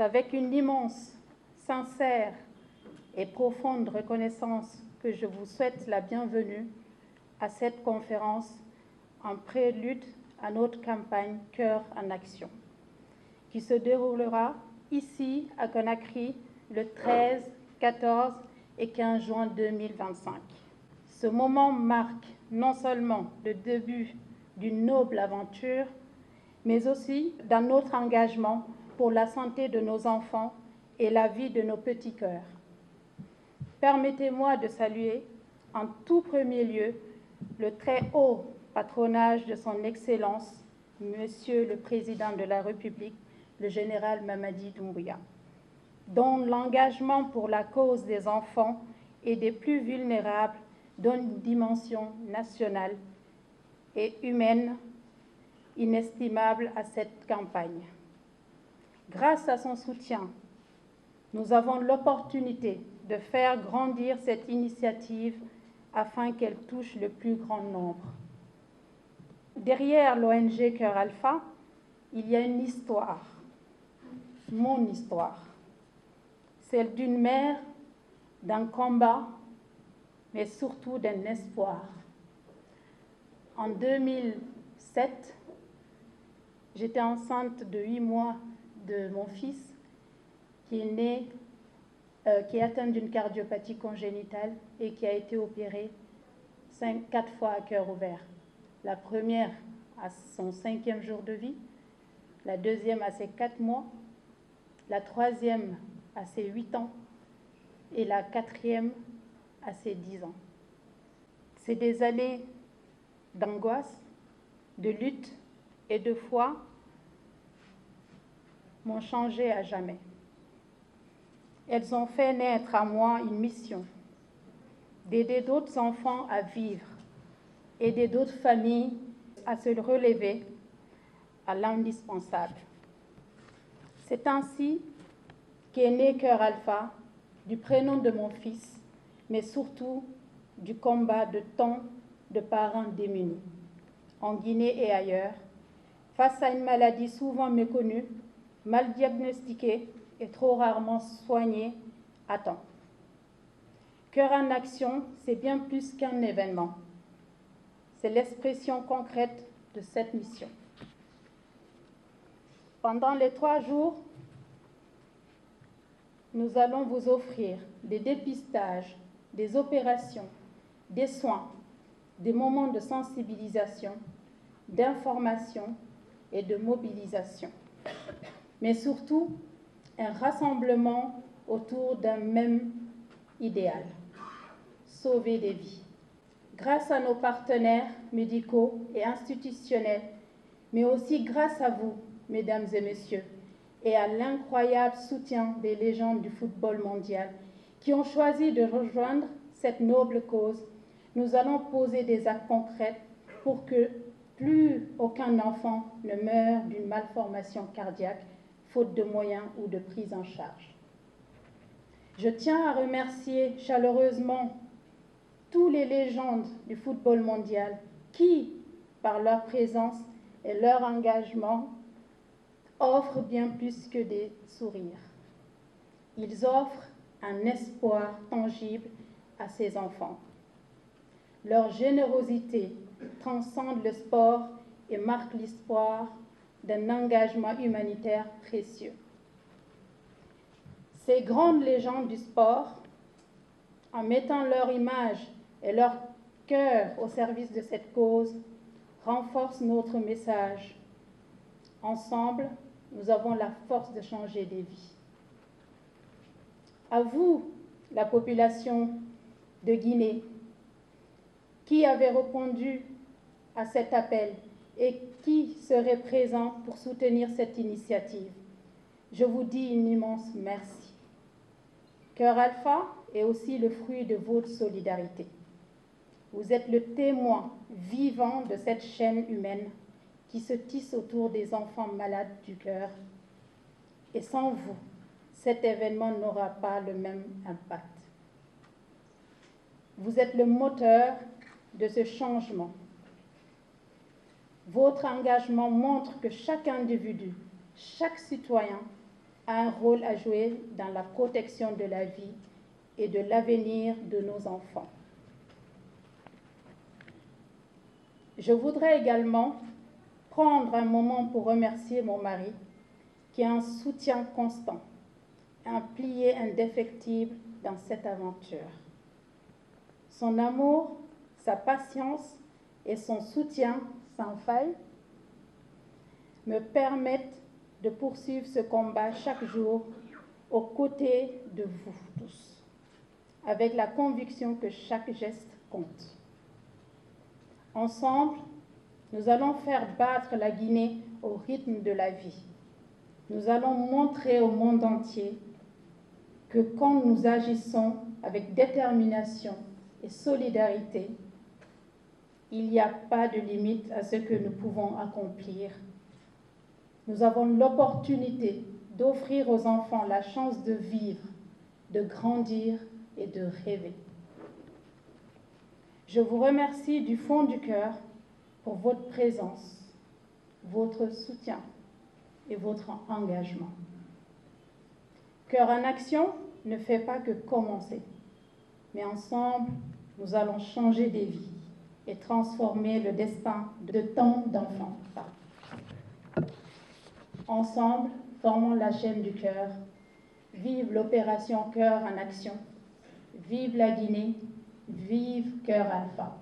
C'est avec une immense, sincère et profonde reconnaissance que je vous souhaite la bienvenue à cette conférence en prélude à notre campagne Cœur en Action, qui se déroulera ici à Conakry le 13, 14 et 15 juin 2025. Ce moment marque non seulement le début d'une noble aventure, mais aussi d'un autre engagement pour la santé de nos enfants et la vie de nos petits cœurs. Permettez-moi de saluer en tout premier lieu le très haut patronage de son Excellence, Monsieur le Président de la République, le général Mamadi Doumbouya, dont l'engagement pour la cause des enfants et des plus vulnérables donne une dimension nationale et humaine inestimable à cette campagne. Grâce à son soutien, nous avons l'opportunité de faire grandir cette initiative afin qu'elle touche le plus grand nombre. Derrière l'ONG Cœur Alpha, il y a une histoire, mon histoire, celle d'une mère, d'un combat, mais surtout d'un espoir. En 2007, j'étais enceinte de 8 mois de mon fils qui est né, qui est atteint d'une cardiopathie congénitale et qui a été opéré 4 fois à cœur ouvert. La première à son 5e jour de vie, la deuxième à ses 4 mois, la troisième à ses 8 ans et la quatrième à ses 10 ans. C'est des années d'angoisse, de lutte et de foi m'ont changé à jamais. Elles ont fait naître à moi une mission, d'aider d'autres enfants à vivre, aider d'autres familles à se relever à l'indispensable. C'est ainsi qu'est né Cœur Alpha, du prénom de mon fils, mais surtout du combat de tant de parents démunis, en Guinée et ailleurs, face à une maladie souvent méconnue, mal diagnostiquée et trop rarement soignée à temps. Cœur en Action, c'est bien plus qu'un événement. C'est l'expression concrète de cette mission. Pendant les 3 jours, nous allons vous offrir des dépistages, des opérations, des soins, des moments de sensibilisation, d'information et de mobilisation. Mais surtout, un rassemblement autour d'un même idéal, sauver des vies. Grâce à nos partenaires médicaux et institutionnels, mais aussi grâce à vous, mesdames et messieurs, et à l'incroyable soutien des légendes du football mondial qui ont choisi de rejoindre cette noble cause, nous allons poser des actes concrets pour que plus aucun enfant ne meure d'une malformation cardiaque, faute de moyens ou de prise en charge. Je tiens à remercier chaleureusement tous les légendes du football mondial qui, par leur présence et leur engagement, offrent bien plus que des sourires. Ils offrent un espoir tangible à ces enfants. Leur générosité transcende le sport et marque l'espoir d'un engagement humanitaire précieux. Ces grandes légendes du sport, en mettant leur image et leur cœur au service de cette cause, renforcent notre message. Ensemble, nous avons la force de changer des vies. À vous, la population de Guinée, qui avait répondu à cet appel et qui serait présent pour soutenir cette initiative, je vous dis une immense merci. Cœur Alpha est aussi le fruit de votre solidarité. Vous êtes le témoin vivant de cette chaîne humaine qui se tisse autour des enfants malades du cœur. Et sans vous, cet événement n'aura pas le même impact. Vous êtes le moteur de ce changement. Votre engagement montre que chaque individu, chaque citoyen a un rôle à jouer dans la protection de la vie et de l'avenir de nos enfants. Je voudrais également prendre un moment pour remercier mon mari, qui est un soutien constant, un pilier indéfectible dans cette aventure. Son amour, sa patience et son soutien sans faille me permettent de poursuivre ce combat chaque jour aux côtés de vous tous, avec la conviction que chaque geste compte. Ensemble, nous allons faire battre la Guinée au rythme de la vie. Nous allons montrer au monde entier que quand nous agissons avec détermination et solidarité, il n'y a pas de limite à ce que nous pouvons accomplir. Nous avons l'opportunité d'offrir aux enfants la chance de vivre, de grandir et de rêver. Je vous remercie du fond du cœur pour votre présence, votre soutien et votre engagement. Cœur en Action ne fait pas que commencer, mais ensemble, nous allons changer des vies et transformer le destin de tant d'enfants. Ensemble, formons la chaîne du cœur. Vive l'opération Cœur en Action. Vive la Guinée. Vive Cœur Alpha.